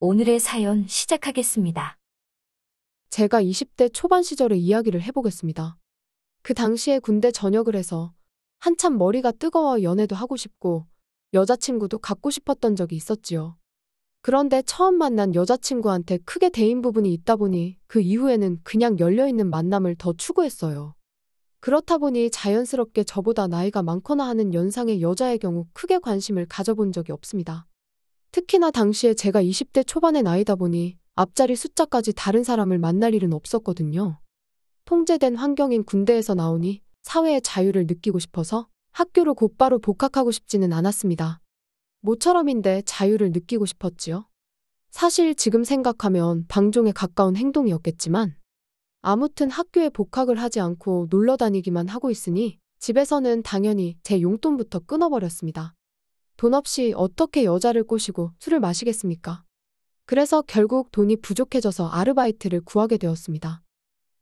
오늘의 사연 시작하겠습니다. 제가 20대 초반 시절의 이야기를 해보겠습니다. 그 당시에 군대 전역을 해서 한참 머리가 뜨거워 연애도 하고 싶고 여자친구도 갖고 싶었던 적이 있었지요. 그런데 처음 만난 여자친구한테 크게 대인 부분이 있다 보니 그 이후에는 그냥 열려있는 만남을 더 추구했어요. 그렇다 보니 자연스럽게 저보다 나이가 많거나 하는 연상의 여자의 경우 크게 관심을 가져본 적이 없습니다. 특히나 당시에 제가 20대 초반의 나이다 보니 앞자리 숫자까지 다른 사람을 만날 일은 없었거든요. 통제된 환경인 군대에서 나오니 사회의 자유를 느끼고 싶어서 학교로 곧바로 복학하고 싶지는 않았습니다. 모처럼인데 자유를 느끼고 싶었지요. 사실 지금 생각하면 방종에 가까운 행동이었겠지만 아무튼 학교에 복학을 하지 않고 놀러 다니기만 하고 있으니 집에서는 당연히 제 용돈부터 끊어버렸습니다. 돈 없이 어떻게 여자를 꼬시고 술을 마시겠습니까? 그래서 결국 돈이 부족해져서 아르바이트를 구하게 되었습니다.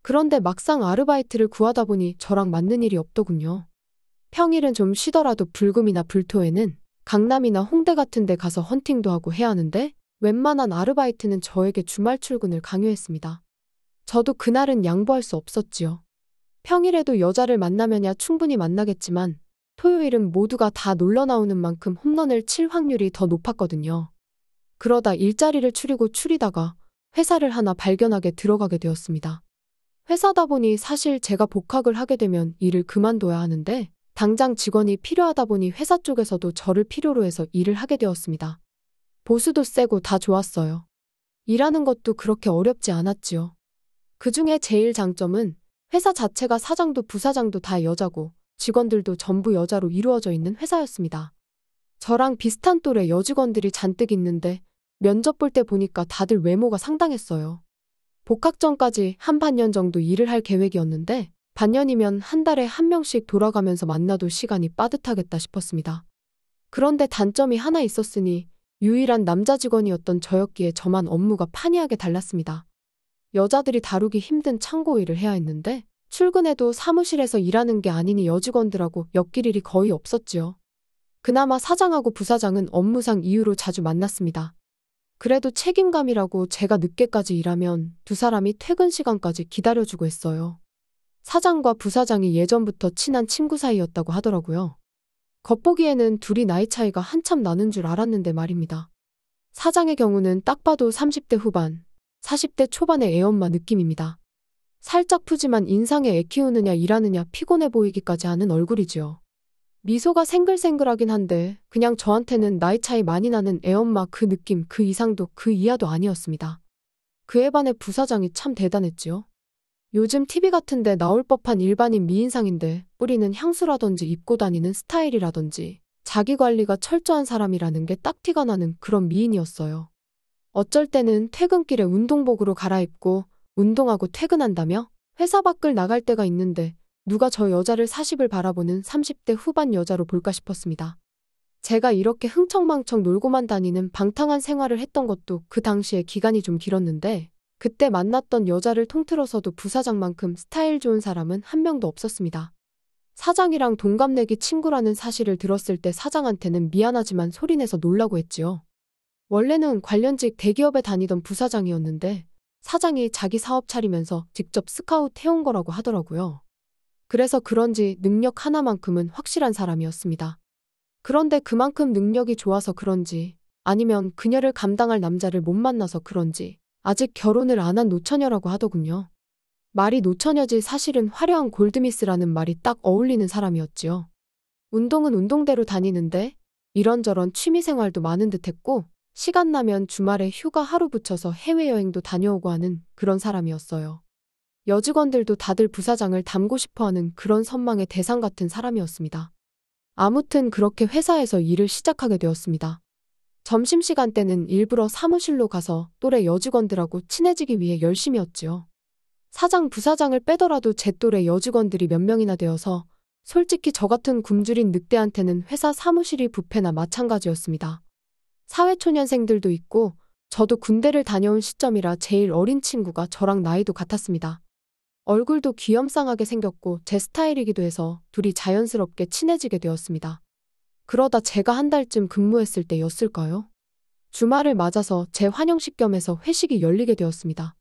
그런데 막상 아르바이트를 구하다 보니 저랑 맞는 일이 없더군요. 평일은 좀 쉬더라도 불금이나 불토에는 강남이나 홍대 같은 데 가서 헌팅도 하고 해야 하는데 웬만한 아르바이트는 저에게 주말 출근을 강요했습니다. 저도 그날은 양보할 수 없었지요. 평일에도 여자를 만나면야 충분히 만나겠지만 토요일은 모두가 다 놀러 나오는 만큼 홈런을 칠 확률이 더 높았거든요. 그러다 일자리를 추리다가 회사를 하나 발견하게 들어가게 되었습니다. 회사다 보니 사실 제가 복학을 하게 되면 일을 그만둬야 하는데 당장 직원이 필요하다 보니 회사 쪽에서도 저를 필요로 해서 일을 하게 되었습니다. 보수도 세고 다 좋았어요. 일하는 것도 그렇게 어렵지 않았지요. 그중에 제일 장점은 회사 자체가 사장도 부사장도 다 여자고 직원들도 전부 여자로 이루어져 있는 회사였습니다. 저랑 비슷한 또래 여직원들이 잔뜩 있는데 면접 볼 때 보니까 다들 외모가 상당했어요. 복학 전까지 한 반년 정도 일을 할 계획이었는데 반년이면 한 달에 한 명씩 돌아가면서 만나도 시간이 빠듯하겠다 싶었습니다. 그런데 단점이 하나 있었으니 유일한 남자 직원이었던 저였기에 저만 업무가 판이하게 달랐습니다. 여자들이 다루기 힘든 창고 일을 해야 했는데 출근해도 사무실에서 일하는 게 아니니 여직원들하고 엮일 일이 거의 없었지요. 그나마 사장하고 부사장은 업무상 이유로 자주 만났습니다. 그래도 책임감이라고 제가 늦게까지 일하면 두 사람이 퇴근 시간까지 기다려주고 했어요. 사장과 부사장이 예전부터 친한 친구 사이였다고 하더라고요. 겉보기에는 둘이 나이 차이가 한참 나는 줄 알았는데 말입니다. 사장의 경우는 딱 봐도 30대 후반, 40대 초반의 애엄마 느낌입니다. 살짝 푸지만 인상에 애 키우느냐 일하느냐 피곤해 보이기까지 하는 얼굴이지요. 미소가 생글생글하긴 한데 그냥 저한테는 나이 차이 많이 나는 애엄마 그 느낌 그 이상도 그 이하도 아니었습니다. 그에 반해 부사장이 참 대단했지요. 요즘 TV 같은 데 나올 법한 일반인 미인상인데 뿌리는 향수라든지 입고 다니는 스타일이라든지 자기 관리가 철저한 사람이라는 게 딱 티가 나는 그런 미인이었어요. 어쩔 때는 퇴근길에 운동복으로 갈아입고 운동하고 퇴근한다며 회사 밖을 나갈 때가 있는데 누가 저 여자를 40을 바라보는 30대 후반 여자로 볼까 싶었습니다. 제가 이렇게 흥청망청 놀고만 다니는 방탕한 생활을 했던 것도 그 당시에 기간이 좀 길었는데 그때 만났던 여자를 통틀어서도 부사장만큼 스타일 좋은 사람은 한 명도 없었습니다. 사장이랑 동갑내기 친구라는 사실을 들었을 때 사장한테는 미안하지만 소리내서 놀라고 했지요. 원래는 관련직 대기업에 다니던 부사장이었는데 사장이 자기 사업 차리면서 직접 스카웃 해온 거라고 하더라고요. 그래서 그런지 능력 하나만큼은 확실한 사람이었습니다. 그런데 그만큼 능력이 좋아서 그런지 아니면 그녀를 감당할 남자를 못 만나서 그런지 아직 결혼을 안 한 노처녀라고 하더군요. 말이 노처녀지 사실은 화려한 골드미스라는 말이 딱 어울리는 사람이었지요. 운동은 운동대로 다니는데 이런저런 취미생활도 많은 듯했고 시간 나면 주말에 휴가 하루 붙여서 해외여행도 다녀오고 하는 그런 사람이었어요. 여직원들도 다들 부사장을 닮고 싶어하는 그런 선망의 대상 같은 사람이었습니다. 아무튼 그렇게 회사에서 일을 시작하게 되었습니다. 점심시간 때는 일부러 사무실로 가서 또래 여직원들하고 친해지기 위해 열심히 했지요. 사장, 부사장을 빼더라도 제 또래 여직원들이 몇 명이나 되어서 솔직히 저 같은 굶주린 늑대한테는 회사 사무실이 뷔페나 마찬가지였습니다. 사회초년생들도 있고 저도 군대를 다녀온 시점이라 제일 어린 친구가 저랑 나이도 같았습니다. 얼굴도 귀염쌍하게 생겼고 제 스타일이기도 해서 둘이 자연스럽게 친해지게 되었습니다. 그러다 제가 한 달쯤 근무했을 때였을까요? 주말을 맞아서 제 환영식 겸해서 회식이 열리게 되었습니다.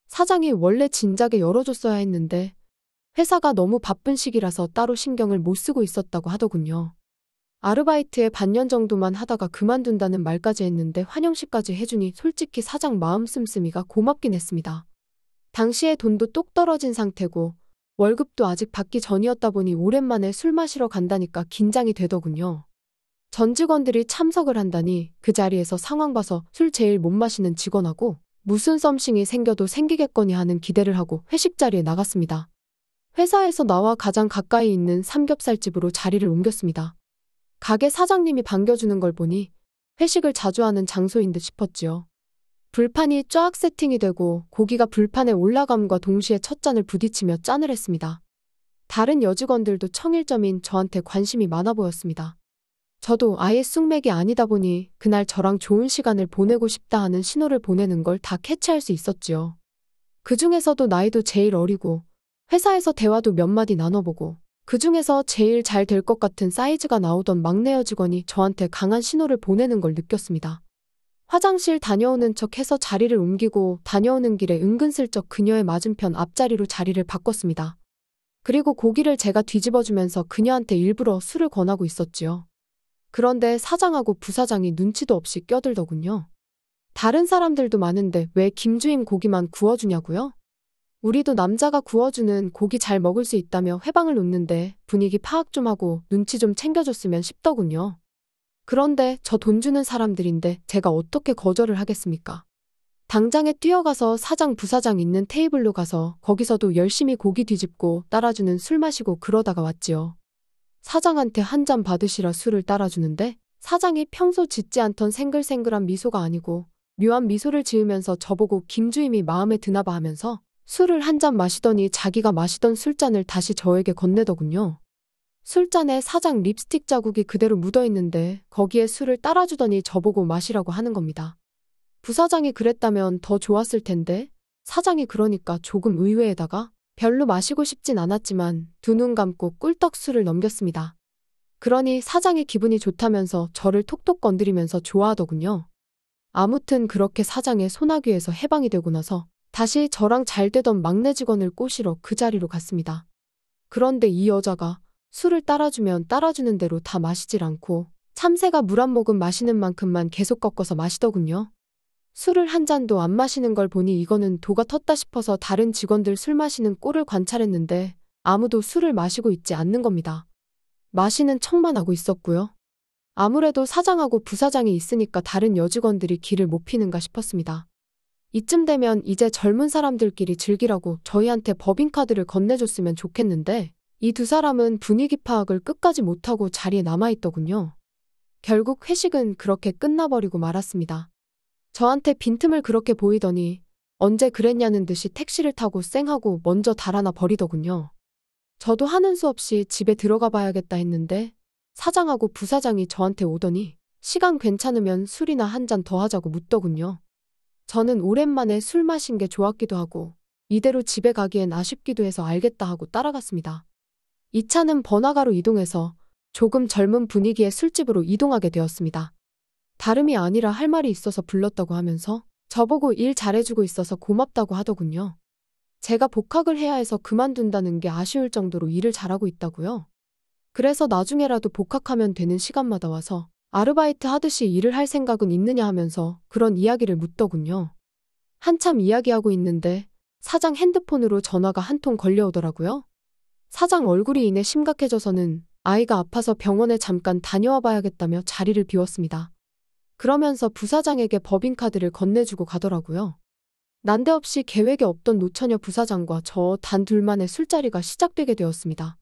사장이 원래 진작에 열어줬어야 했는데 회사가 너무 바쁜 시기라서 따로 신경을 못 쓰고 있었다고 하더군요. 아르바이트에 반년 정도만 하다가 그만둔다는 말까지 했는데 환영식까지 해주니 솔직히 사장 마음 씀씀이가 고맙긴 했습니다. 당시에 돈도 똑 떨어진 상태고 월급도 아직 받기 전이었다 보니 오랜만에 술 마시러 간다니까 긴장이 되더군요. 전 직원들이 참석을 한다니 그 자리에서 상황 봐서 술 제일 못 마시는 직원하고 무슨 썸씽이 생겨도 생기겠거니 하는 기대를 하고 회식 자리에 나갔습니다. 회사에서 나와 가장 가까이 있는 삼겹살집으로 자리를 옮겼습니다. 가게 사장님이 반겨주는 걸 보니 회식을 자주 하는 장소인 듯 싶었지요. 불판이 쫙 세팅이 되고 고기가 불판에 올라감과 동시에 첫 잔을 부딪히며 짠을 했습니다. 다른 여직원들도 청일점인 저한테 관심이 많아 보였습니다. 저도 아예 쑥맥이 아니다 보니 그날 저랑 좋은 시간을 보내고 싶다 하는 신호를 보내는 걸 다 캐치할 수 있었지요. 그 중에서도 나이도 제일 어리고 회사에서 대화도 몇 마디 나눠보고 그 중에서 제일 잘 될 것 같은 사이즈가 나오던 막내 여직원이 저한테 강한 신호를 보내는 걸 느꼈습니다. 화장실 다녀오는 척 해서 자리를 옮기고 다녀오는 길에 은근슬쩍 그녀의 맞은편 앞자리로 자리를 바꿨습니다. 그리고 고기를 제가 뒤집어주면서 그녀한테 일부러 술을 권하고 있었지요. 그런데 사장하고 부사장이 눈치도 없이 껴들더군요. 다른 사람들도 많은데 왜 김주임 고기만 구워주냐고요? 우리도 남자가 구워주는 고기 잘 먹을 수 있다며 회방을 놓는데 분위기 파악 좀 하고 눈치 좀 챙겨줬으면 싶더군요. 그런데 저 돈 주는 사람들인데 제가 어떻게 거절을 하겠습니까? 당장에 뛰어가서 사장 부사장 있는 테이블로 가서 거기서도 열심히 고기 뒤집고 따라주는 술 마시고 그러다가 왔지요. 사장한테 한 잔 받으시라 술을 따라주는데 사장이 평소 짓지 않던 생글생글한 미소가 아니고 묘한 미소를 지으면서 저보고 김주임이 마음에 드나봐 하면서 술을 한 잔 마시더니 자기가 마시던 술잔을 다시 저에게 건네더군요. 술잔에 사장 립스틱 자국이 그대로 묻어있는데 거기에 술을 따라주더니 저보고 마시라고 하는 겁니다. 부사장이 그랬다면 더 좋았을 텐데 사장이 그러니까 조금 의외에다가 별로 마시고 싶진 않았지만 두 눈 감고 꿀떡 술을 넘겼습니다. 그러니 사장이 기분이 좋다면서 저를 톡톡 건드리면서 좋아하더군요. 아무튼 그렇게 사장의 소나귀에서 해방이 되고 나서 다시 저랑 잘 되던 막내 직원을 꼬시러 그 자리로 갔습니다. 그런데 이 여자가 술을 따라주면 따라주는 대로 다 마시질 않고 참새가 물 한 모금 마시는 만큼만 계속 꺾어서 마시더군요. 술을 한 잔도 안 마시는 걸 보니 이거는 도가 텄다 싶어서 다른 직원들 술 마시는 꼴을 관찰했는데 아무도 술을 마시고 있지 않는 겁니다. 마시는 척만 하고 있었고요. 아무래도 사장하고 부사장이 있으니까 다른 여직원들이 기를 못 피는가 싶었습니다. 이쯤 되면 이제 젊은 사람들끼리 즐기라고 저희한테 법인카드를 건네줬으면 좋겠는데 이 두 사람은 분위기 파악을 끝까지 못하고 자리에 남아있더군요. 결국 회식은 그렇게 끝나버리고 말았습니다. 저한테 빈틈을 그렇게 보이더니 언제 그랬냐는 듯이 택시를 타고 쌩하고 먼저 달아나 버리더군요. 저도 하는 수 없이 집에 들어가 봐야겠다 했는데 사장하고 부사장이 저한테 오더니 시간 괜찮으면 술이나 한 잔 더 하자고 묻더군요. 저는 오랜만에 술 마신 게 좋았기도 하고 이대로 집에 가기엔 아쉽기도 해서 알겠다 하고 따라갔습니다. 이 차는 번화가로 이동해서 조금 젊은 분위기의 술집으로 이동하게 되었습니다. 다름이 아니라 할 말이 있어서 불렀다고 하면서 저보고 일 잘해주고 있어서 고맙다고 하더군요. 제가 복학을 해야 해서 그만둔다는 게 아쉬울 정도로 일을 잘하고 있다고요. 그래서 나중에라도 복학하면 되는 시간마다 와서 아르바이트 하듯이 일을 할 생각은 있느냐 하면서 그런 이야기를 묻더군요. 한참 이야기하고 있는데 사장 핸드폰으로 전화가 한 통 걸려오더라고요. 사장 얼굴이 이내 심각해져서는 아이가 아파서 병원에 잠깐 다녀와 봐야겠다며 자리를 비웠습니다. 그러면서 부사장에게 법인카드를 건네주고 가더라고요. 난데없이 계획에 없던 노처녀 부사장과 저 단 둘만의 술자리가 시작되게 되었습니다.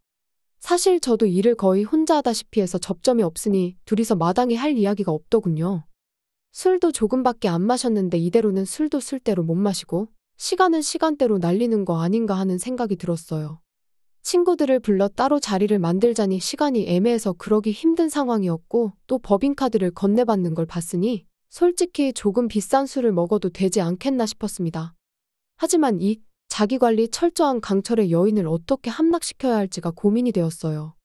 사실 저도 일을 거의 혼자 하다시피 해서 접점이 없으니 둘이서 마땅히 할 이야기가 없더군요. 술도 조금밖에 안 마셨는데 이대로는 술도 술대로 못 마시고 시간은 시간대로 날리는 거 아닌가 하는 생각이 들었어요. 친구들을 불러 따로 자리를 만들자니 시간이 애매해서 그러기 힘든 상황이었고 또 법인카드를 건네받는 걸 봤으니 솔직히 조금 비싼 술을 먹어도 되지 않겠나 싶었습니다. 하지만 이 자기관리 철저한 강철의 여인을 어떻게 함락시켜야 할지가 고민이 되었어요.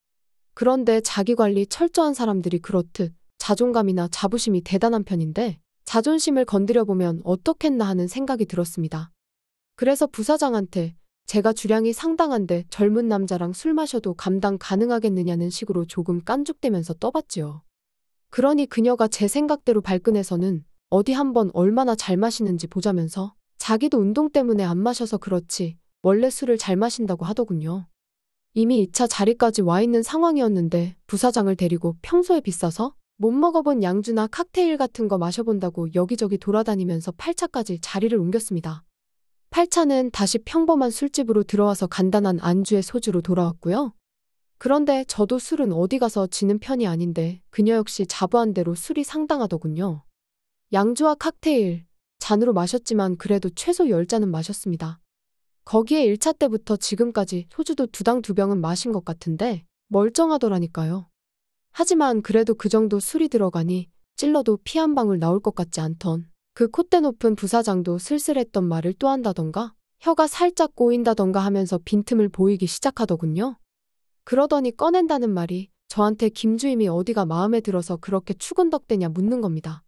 그런데 자기관리 철저한 사람들이 그렇듯 자존감이나 자부심이 대단한 편인데 자존심을 건드려보면 어떻겠나 하는 생각이 들었습니다. 그래서 부사장한테 제가 주량이 상당한데 젊은 남자랑 술 마셔도 감당 가능하겠느냐는 식으로 조금 깐죽대면서 떠봤지요. 그러니 그녀가 제 생각대로 발끈해서는 어디 한번 얼마나 잘 마시는지 보자면서 자기도 운동 때문에 안 마셔서 그렇지 원래 술을 잘 마신다고 하더군요. 이미 2차 자리까지 와 있는 상황이었는데 부사장을 데리고 평소에 비싸서 못 먹어본 양주나 칵테일 같은 거 마셔본다고 여기저기 돌아다니면서 8차까지 자리를 옮겼습니다. 8차는 다시 평범한 술집으로 들어와서 간단한 안주에 소주로 돌아왔고요. 그런데 저도 술은 어디 가서 지는 편이 아닌데 그녀 역시 자부한 대로 술이 상당하더군요. 양주와 칵테일, 잔으로 마셨지만 그래도 최소 10잔은 마셨습니다. 거기에 1차 때부터 지금까지 소주도 2당 2병은 마신 것 같은데 멀쩡하더라니까요. 하지만 그래도 그 정도 술이 들어가니 찔러도 피 한 방울 나올 것 같지 않던 그 콧대 높은 부사장도 쓸쓸했던 말을 또 한다던가 혀가 살짝 꼬인다던가 하면서 빈틈을 보이기 시작하더군요. 그러더니 꺼낸다는 말이 저한테 김주임이 어디가 마음에 들어서 그렇게 추근덕대냐 묻는 겁니다.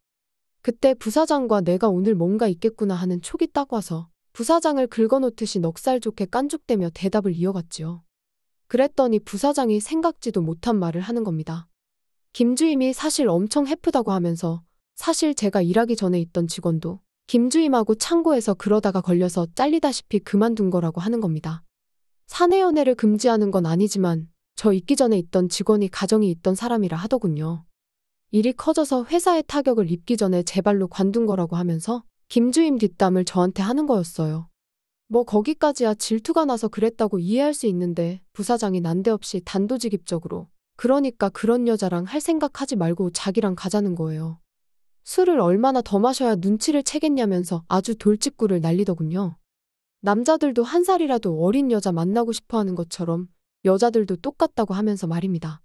그때 부사장과 내가 오늘 뭔가 있겠구나 하는 촉이 딱 와서 부사장을 긁어놓듯이 넉살 좋게 깐죽대며 대답을 이어갔지요. 그랬더니 부사장이 생각지도 못한 말을 하는 겁니다. 김주임이 사실 엄청 해프다고 하면서 사실 제가 일하기 전에 있던 직원도 김주임하고 창고에서 그러다가 걸려서 잘리다시피 그만둔 거라고 하는 겁니다. 사내 연애를 금지하는 건 아니지만 저 있기 전에 있던 직원이 가정이 있던 사람이라 하더군요. 일이 커져서 회사에 타격을 입기 전에 제 발로 관둔 거라고 하면서 김주임 뒷담을 저한테 하는 거였어요. 뭐 거기까지야 질투가 나서 그랬다고 이해할 수 있는데 부사장이 난데없이 단도직입적으로 그러니까 그런 여자랑 할 생각하지 말고 자기랑 가자는 거예요. 술을 얼마나 더 마셔야 눈치를 채겠냐면서 아주 돌직구를 날리더군요. 남자들도 한 살이라도 어린 여자 만나고 싶어 하는 것처럼 여자들도 똑같다고 하면서 말입니다.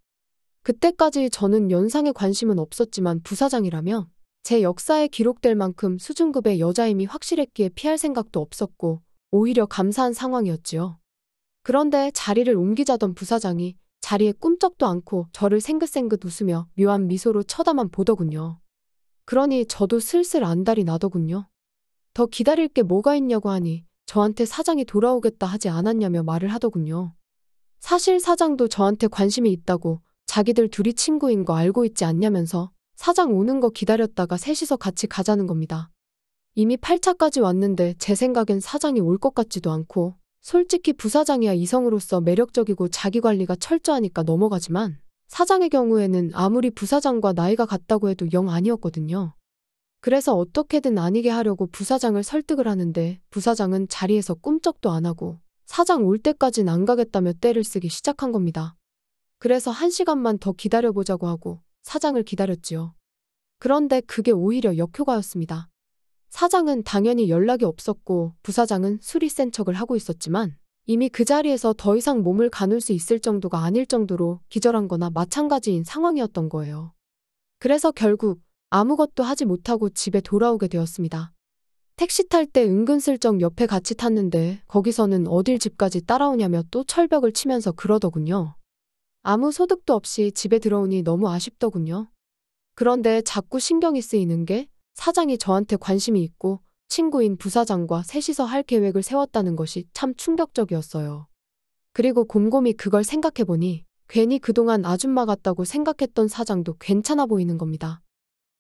그때까지 저는 연상에 관심은 없었지만 부사장이라며 제 역사에 기록될 만큼 수준급의 여자임이 확실했기에 피할 생각도 없었고 오히려 감사한 상황이었지요. 그런데 자리를 옮기자던 부사장이 자리에 꿈쩍도 않고 저를 생긋생긋 웃으며 묘한 미소로 쳐다만 보더군요. 그러니 저도 슬슬 안달이 나더군요. 더 기다릴 게 뭐가 있냐고 하니 저한테 사장이 돌아오겠다 하지 않았냐며 말을 하더군요. 사실 사장도 저한테 관심이 있다고 자기들 둘이 친구인 거 알고 있지 않냐면서 사장 오는 거 기다렸다가 셋이서 같이 가자는 겁니다. 이미 8차까지 왔는데 제 생각엔 사장이 올 것 같지도 않고 솔직히 부사장이야 이성으로서 매력적이고 자기관리가 철저하니까 넘어가지만 사장의 경우에는 아무리 부사장과 나이가 같다고 해도 영 아니었거든요. 그래서 어떻게든 아니게 하려고 부사장을 설득을 하는데 부사장은 자리에서 꿈쩍도 안 하고 사장 올 때까진 안 가겠다며 떼를 쓰기 시작한 겁니다. 그래서 1시간만 더 기다려보자고 하고 사장을 기다렸지요. 그런데 그게 오히려 역효과였습니다. 사장은 당연히 연락이 없었고 부사장은 술이 센 척을 하고 있었지만 이미 그 자리에서 더 이상 몸을 가눌 수 있을 정도가 아닐 정도로 기절한 거나 마찬가지인 상황이었던 거예요. 그래서 결국 아무것도 하지 못하고 집에 돌아오게 되었습니다. 택시 탈 때 은근슬쩍 옆에 같이 탔는데 거기서는 어딜 집까지 따라오냐며 또 철벽을 치면서 그러더군요. 아무 소득도 없이 집에 들어오니 너무 아쉽더군요. 그런데 자꾸 신경이 쓰이는 게 사장이 저한테 관심이 있고 친구인 부사장과 셋이서 할 계획을 세웠다는 것이 참 충격적이었어요. 그리고 곰곰이 그걸 생각해보니 괜히 그동안 아줌마 같다고 생각했던 사장도 괜찮아 보이는 겁니다.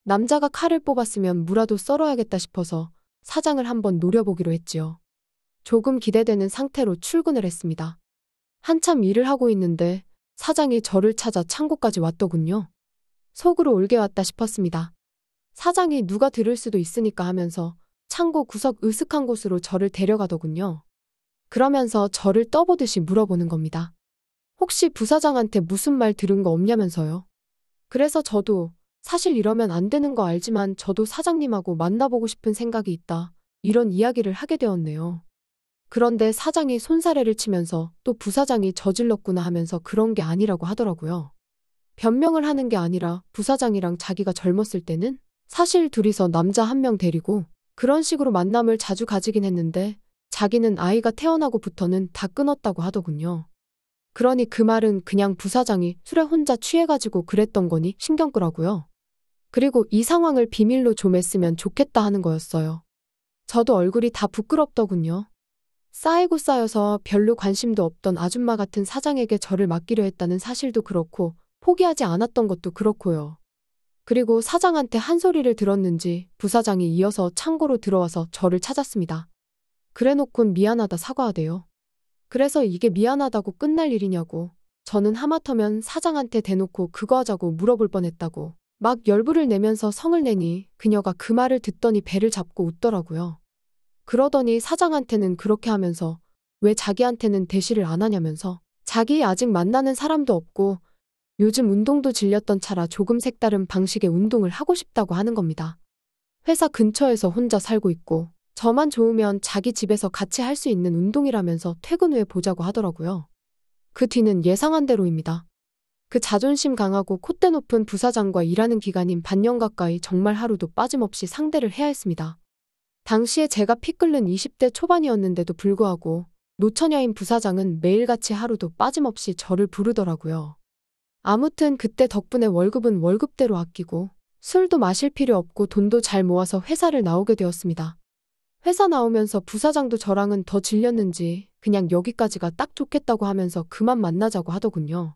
남자가 칼을 뽑았으면 무라도 썰어야겠다 싶어서 사장을 한번 노려보기로 했지요. 조금 기대되는 상태로 출근을 했습니다. 한참 일을 하고 있는데 사장이 저를 찾아 창고까지 왔더군요. 속으로 올게 왔다 싶었습니다. 사장이 누가 들을 수도 있으니까 하면서 창고 구석 으슥한 곳으로 저를 데려가더군요. 그러면서 저를 떠보듯이 물어보는 겁니다. 혹시 부사장한테 무슨 말 들은 거 없냐면서요. 그래서 저도 사실 이러면 안 되는 거 알지만 저도 사장님하고 만나보고 싶은 생각이 있다. 이런 이야기를 하게 되었네요. 그런데 사장이 손사래를 치면서 또 부사장이 저질렀구나 하면서 그런 게 아니라고 하더라고요. 변명을 하는 게 아니라 부사장이랑 자기가 젊었을 때는 사실 둘이서 남자 1명 데리고 그런 식으로 만남을 자주 가지긴 했는데 자기는 아이가 태어나고부터는 다 끊었다고 하더군요. 그러니 그 말은 그냥 부사장이 술에 혼자 취해가지고 그랬던 거니 신경 끄라고요. 그리고 이 상황을 비밀로 좀 했으면 좋겠다 하는 거였어요. 저도 얼굴이 다 부끄럽더군요. 쌓이고 쌓여서 별로 관심도 없던 아줌마 같은 사장에게 저를 맡기려 했다는 사실도 그렇고 포기하지 않았던 것도 그렇고요. 그리고 사장한테 한 소리를 들었는지 부사장이 이어서 창고로 들어와서 저를 찾았습니다. 그래놓곤 미안하다 사과하대요. 그래서 이게 미안하다고 끝날 일이냐고. 저는 하마터면 사장한테 대놓고 그거 하자고 물어볼 뻔했다고 막 열불을 내면서 성을 내니 그녀가 그 말을 듣더니 배를 잡고 웃더라고요. 그러더니 사장한테는 그렇게 하면서 왜 자기한테는 대시를 안 하냐면서 자기 아직 만나는 사람도 없고 요즘 운동도 질렸던 차라 조금 색다른 방식의 운동을 하고 싶다고 하는 겁니다. 회사 근처에서 혼자 살고 있고 저만 좋으면 자기 집에서 같이 할 수 있는 운동이라면서 퇴근 후에 보자고 하더라고요. 그 뒤는 예상한 대로입니다. 그 자존심 강하고 콧대 높은 부사장과 일하는 기간인 반년 가까이 정말 하루도 빠짐없이 상대를 해야 했습니다. 당시에 제가 피 끓는 20대 초반이었는데도 불구하고 노처녀인 부사장은 매일같이 하루도 빠짐없이 저를 부르더라고요. 아무튼 그때 덕분에 월급은 월급대로 아끼고 술도 마실 필요 없고 돈도 잘 모아서 회사를 나오게 되었습니다. 회사 나오면서 부사장도 저랑은 더 질렸는지 그냥 여기까지가 딱 좋겠다고 하면서 그만 만나자고 하더군요.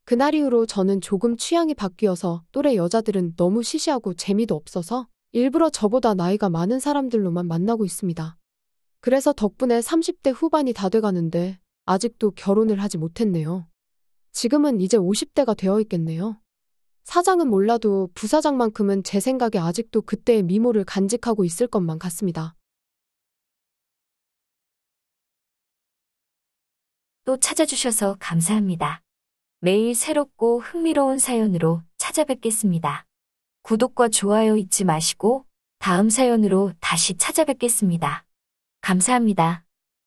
그날 이후로 저는 조금 취향이 바뀌어서 또래 여자들은 너무 시시하고 재미도 없어서 일부러 저보다 나이가 많은 사람들로만 만나고 있습니다. 그래서 덕분에 30대 후반이 다 돼가는데 아직도 결혼을 하지 못했네요. 지금은 이제 50대가 되어 있겠네요. 사장은 몰라도 부사장만큼은 제 생각에 아직도 그때의 미모를 간직하고 있을 것만 같습니다. 또 찾아주셔서 감사합니다. 매일 새롭고 흥미로운 사연으로 찾아뵙겠습니다. 구독과 좋아요 잊지 마시고 다음 사연으로 다시 찾아뵙겠습니다. 감사합니다.